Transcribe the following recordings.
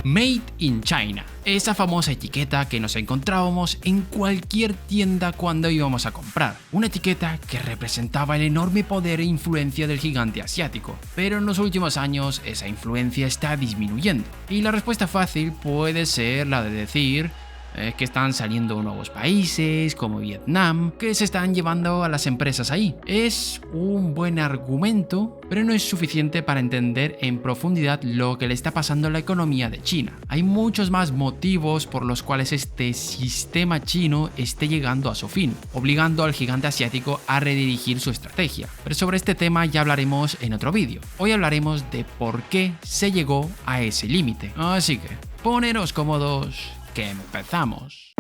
Made in China, esa famosa etiqueta que nos encontrábamos en cualquier tienda cuando íbamos a comprar. Una etiqueta que representaba el enorme poder e influencia del gigante asiático, pero en los últimos años esa influencia está disminuyendo. Y la respuesta fácil puede ser la de decir que están saliendo nuevos países como Vietnam que se están llevando a las empresas ahí. Es un buen argumento, pero no es suficiente para entender en profundidad lo que le está pasando a la economía de China. Hay muchos más motivos por los cuales este sistema chino esté llegando a su fin, obligando al gigante asiático a redirigir su estrategia. Pero sobre este tema ya hablaremos en otro vídeo. Hoy hablaremos de por qué se llegó a ese límite. Así que, poneros cómodos, que empezamos.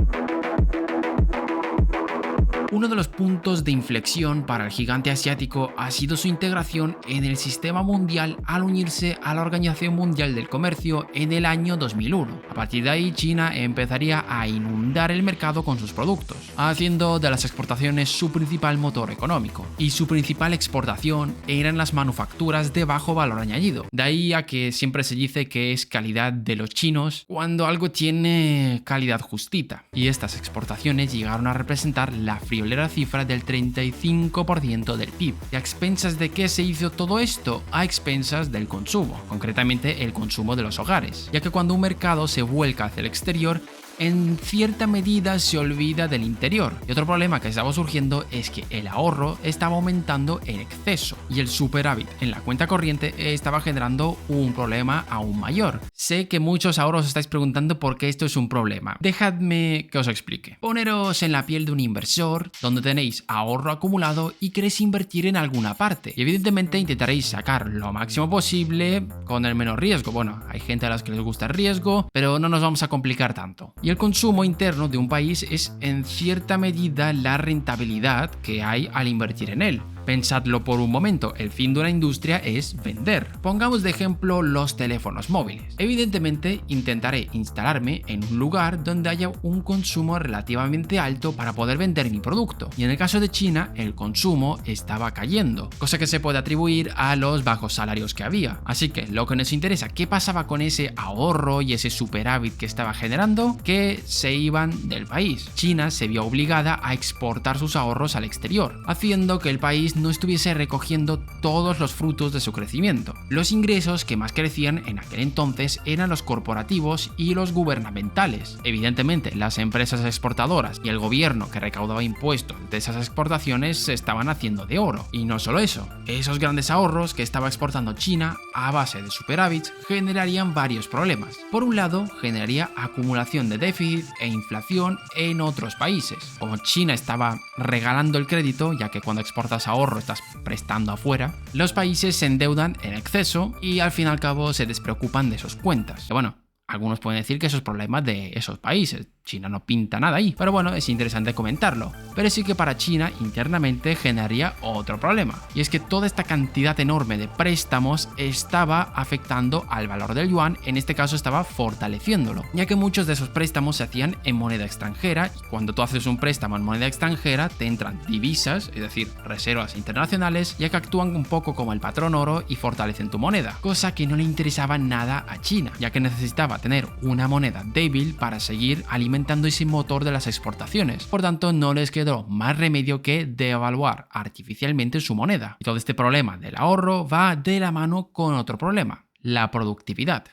Uno de los puntos de inflexión para el gigante asiático ha sido su integración en el sistema mundial al unirse a la Organización Mundial del Comercio en el año 2001. A partir de ahí, China empezaría a inundar el mercado con sus productos, haciendo de las exportaciones su principal motor económico. Y su principal exportación eran las manufacturas de bajo valor añadido. De ahí a que siempre se dice que es calidad de los chinos cuando algo tiene calidad justita. Y estas exportaciones llegaron a representar la friolera cifra del 35% del PIB. ¿Y a expensas de qué se hizo todo esto? A expensas del consumo, concretamente el consumo de los hogares, ya que cuando un mercado se vuelca hacia el exterior, en cierta medida se olvida del interior. Y otro problema que estaba surgiendo es que el ahorro estaba aumentando en exceso y el superávit en la cuenta corriente estaba generando un problema aún mayor. Sé que muchos ahora os estáis preguntando por qué esto es un problema. Dejadme que os explique. Poneros en la piel de un inversor donde tenéis ahorro acumulado y queréis invertir en alguna parte. Y evidentemente intentaréis sacar lo máximo posible con el menor riesgo. Bueno, hay gente a las que les gusta el riesgo, pero no nos vamos a complicar tanto. Y el consumo interno de un país es en cierta medida la rentabilidad que hay al invertir en él. Pensadlo por un momento, el fin de una industria es vender. Pongamos de ejemplo los teléfonos móviles. Evidentemente intentaré instalarme en un lugar donde haya un consumo relativamente alto para poder vender mi producto. Y en el caso de China, el consumo estaba cayendo, cosa que se puede atribuir a los bajos salarios que había. Así que lo que nos interesa, ¿qué pasaba con ese ahorro y ese superávit que estaba generando? Que se iban del país. China se vio obligada a exportar sus ahorros al exterior, haciendo que el país no estuviese recogiendo todos los frutos de su crecimiento. Los ingresos que más crecían en aquel entonces eran los corporativos y los gubernamentales. Evidentemente, las empresas exportadoras y el gobierno que recaudaba impuestos de esas exportaciones se estaban haciendo de oro. Y no solo eso, esos grandes ahorros que estaba exportando China a base de superávits generarían varios problemas. Por un lado, generaría acumulación de déficit e inflación en otros países. Como China estaba regalando el crédito, ya que cuando exportas ahorro estás prestando afuera, los países se endeudan en exceso y al fin y al cabo se despreocupan de sus cuentas. Bueno, algunos pueden decir que eso es problema de esos países. China no pinta nada ahí, pero bueno, es interesante comentarlo. Pero sí que para China internamente generaría otro problema, y es que toda esta cantidad enorme de préstamos estaba afectando al valor del yuan, en este caso estaba fortaleciéndolo, ya que muchos de esos préstamos se hacían en moneda extranjera, y cuando tú haces un préstamo en moneda extranjera te entran divisas, es decir, reservas internacionales, ya que actúan un poco como el patrón oro y fortalecen tu moneda, cosa que no le interesaba nada a China, ya que necesitaba tener una moneda débil para seguir alimentando ese motor de las exportaciones. Por tanto, no les quedó más remedio que devaluar artificialmente su moneda. Y todo este problema del ahorro va de la mano con otro problema, la productividad.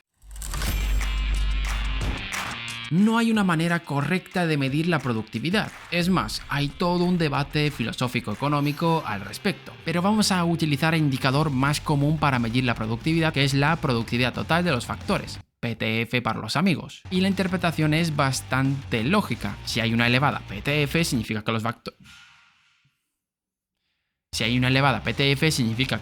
No hay una manera correcta de medir la productividad. Es más, hay todo un debate filosófico-económico al respecto. Pero vamos a utilizar el indicador más común para medir la productividad, que es la productividad total de los factores. PTF para los amigos. Y la interpretación es bastante lógica. Si hay una elevada PTF, significa que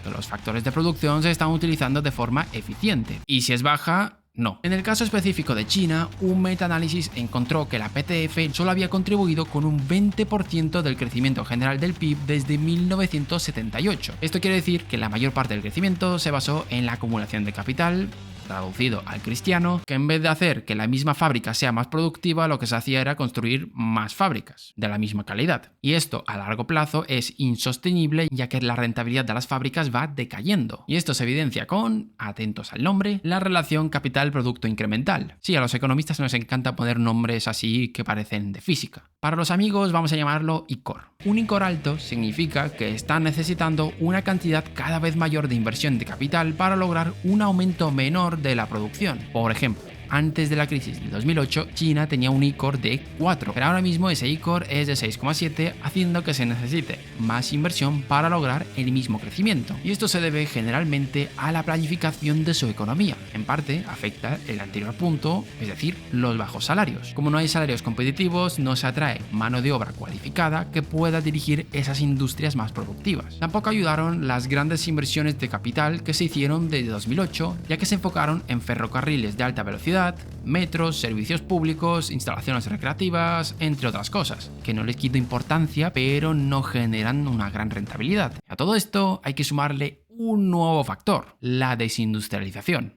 los factores de producción se están utilizando de forma eficiente. Y si es baja, no. En el caso específico de China, un metaanálisis encontró que la PTF solo había contribuido con un 20% del crecimiento general del PIB desde 1978. Esto quiere decir que la mayor parte del crecimiento se basó en la acumulación de capital traducido al cristiano, que en vez de hacer que la misma fábrica sea más productiva, lo que se hacía era construir más fábricas de la misma calidad. Y esto a largo plazo es insostenible, ya que la rentabilidad de las fábricas va decayendo. Y esto se evidencia con, atentos al nombre, la relación capital-producto incremental. Sí, a los economistas nos encanta poner nombres así que parecen de física. Para los amigos vamos a llamarlo ICOR. Un ICOR alto significa que están necesitando una cantidad cada vez mayor de inversión de capital para lograr un aumento menor de la producción. Por ejemplo, antes de la crisis del 2008, China tenía un ICOR de 4, pero ahora mismo ese ICOR es de 6,7, haciendo que se necesite más inversión para lograr el mismo crecimiento. Y esto se debe generalmente a la planificación de su economía. En parte, afecta el anterior punto, es decir, los bajos salarios. Como no hay salarios competitivos, no se atrae mano de obra cualificada que pueda dirigir esas industrias más productivas. Tampoco ayudaron las grandes inversiones de capital que se hicieron desde 2008, ya que se enfocaron en ferrocarriles de alta velocidad, metros, servicios públicos, instalaciones recreativas, entre otras cosas, que no les quito importancia, pero no generan una gran rentabilidad. A todo esto hay que sumarle un nuevo factor, la desindustrialización.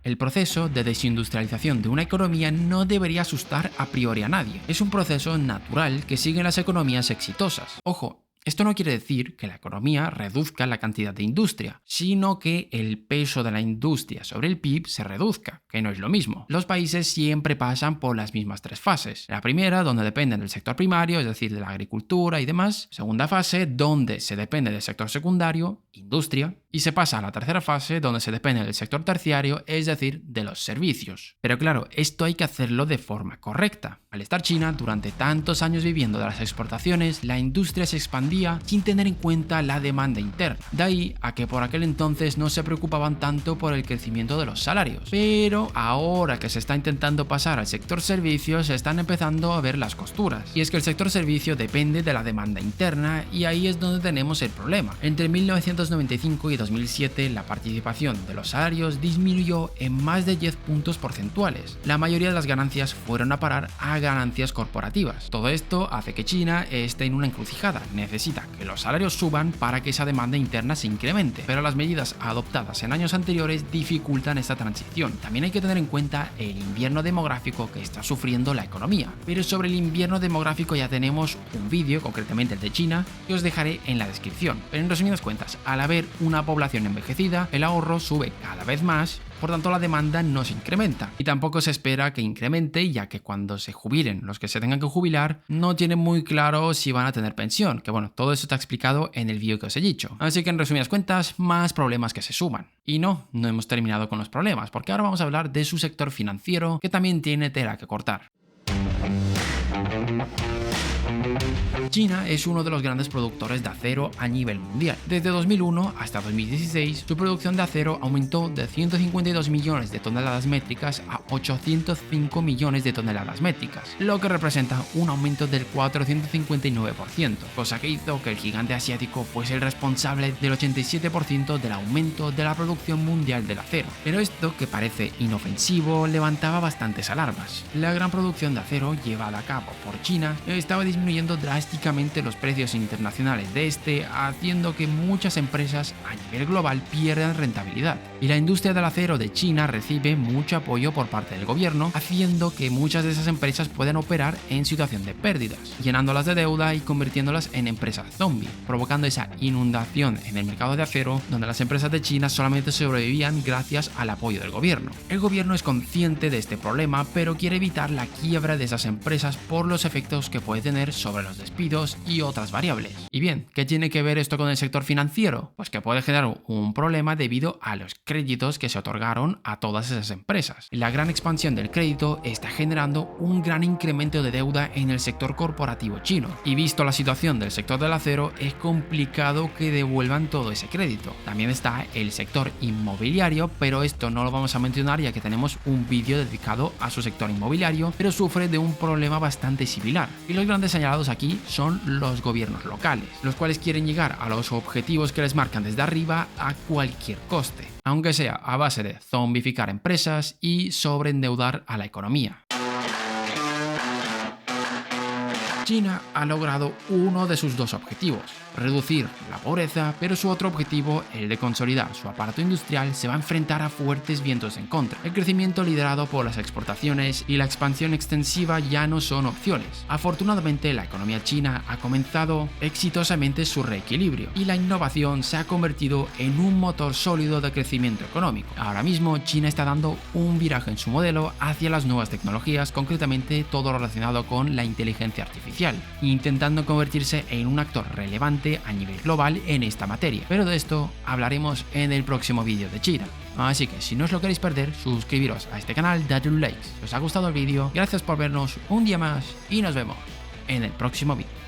El proceso de desindustrialización de una economía no debería asustar a priori a nadie. Es un proceso natural que siguen las economías exitosas. Ojo, esto no quiere decir que la economía reduzca la cantidad de industria, sino que el peso de la industria sobre el PIB se reduzca, que no es lo mismo. Los países siempre pasan por las mismas tres fases. La primera, donde dependen del sector primario, es decir, de la agricultura y demás. Segunda fase, donde se depende del sector secundario, industria. Y se pasa a la tercera fase, donde se depende del sector terciario, es decir, de los servicios. Pero claro, esto hay que hacerlo de forma correcta. Al estar China durante tantos años viviendo de las exportaciones, la industria se expandía sin tener en cuenta la demanda interna. De ahí a que por aquel entonces no se preocupaban tanto por el crecimiento de los salarios. Pero ahora que se está intentando pasar al sector servicios, se están empezando a ver las costuras. Y es que el sector servicio depende de la demanda interna y ahí es donde tenemos el problema. Entre 1995 y 2007, la participación de los salarios disminuyó en más de 10 puntos porcentuales. La mayoría de las ganancias fueron a parar a ganancias corporativas. Todo esto hace que China esté en una encrucijada. Necesita que los salarios suban para que esa demanda interna se incremente, pero las medidas adoptadas en años anteriores dificultan esta transición. También hay que tener en cuenta el invierno demográfico que está sufriendo la economía. Pero sobre el invierno demográfico ya tenemos un vídeo, concretamente el de China, que os dejaré en la descripción. Pero en resumidas cuentas, al haber una población envejecida, el ahorro sube cada vez más, por tanto la demanda no se incrementa. Y tampoco se espera que incremente, ya que cuando se jubilen los que se tengan que jubilar, no tienen muy claro si van a tener pensión, que bueno, todo eso está explicado en el vídeo que os he dicho. Así que en resumidas cuentas, más problemas que se suman. Y no hemos terminado con los problemas, porque ahora vamos a hablar de su sector financiero, que también tiene tela que cortar. China es uno de los grandes productores de acero a nivel mundial. Desde 2001 hasta 2016, su producción de acero aumentó de 152 millones de toneladas métricas a 805 millones de toneladas métricas, lo que representa un aumento del 459%, cosa que hizo que el gigante asiático fuese el responsable del 87% del aumento de la producción mundial del acero. Pero esto, que parece inofensivo, levantaba bastantes alarmas. La gran producción de acero llevada a cabo por China estaba disminuyendo drásticamente los precios internacionales de este, haciendo que muchas empresas a nivel global pierdan rentabilidad. Y la industria del acero de China recibe mucho apoyo por parte del gobierno, haciendo que muchas de esas empresas puedan operar en situación de pérdidas, llenándolas de deuda y convirtiéndolas en empresas zombie, provocando esa inundación en el mercado de acero, donde las empresas de China solamente sobrevivían gracias al apoyo del gobierno. El gobierno es consciente de este problema, pero quiere evitar la quiebra de esas empresas por los efectos que puede tener sobre los despidos y otras variables. Y bien, ¿qué tiene que ver esto con el sector financiero? Pues que puede generar un problema debido a los créditos que se otorgaron a todas esas empresas. La gran expansión del crédito está generando un gran incremento de deuda en el sector corporativo chino. Y visto la situación del sector del acero, es complicado que devuelvan todo ese crédito. También está el sector inmobiliario, pero esto no lo vamos a mencionar ya que tenemos un vídeo dedicado a su sector inmobiliario, pero sufre de un problema bastante similar. Y los grandes señalados aquí son los gobiernos locales, los cuales quieren llegar a los objetivos que les marcan desde arriba a cualquier coste, aunque sea a base de zombificar empresas y sobreendeudar a la economía. China ha logrado uno de sus dos objetivos, reducir la pobreza, pero su otro objetivo, el de consolidar su aparato industrial, se va a enfrentar a fuertes vientos en contra. El crecimiento liderado por las exportaciones y la expansión extensiva ya no son opciones. Afortunadamente, la economía china ha comenzado exitosamente su reequilibrio y la innovación se ha convertido en un motor sólido de crecimiento económico. Ahora mismo, China está dando un viraje en su modelo hacia las nuevas tecnologías, concretamente todo lo relacionado con la inteligencia artificial, intentando convertirse en un actor relevante a nivel global en esta materia. Pero de esto hablaremos en el próximo vídeo de China. Así que si no os lo queréis perder, suscribiros a este canal, dadle un like si os ha gustado el vídeo, gracias por vernos un día más y nos vemos en el próximo vídeo.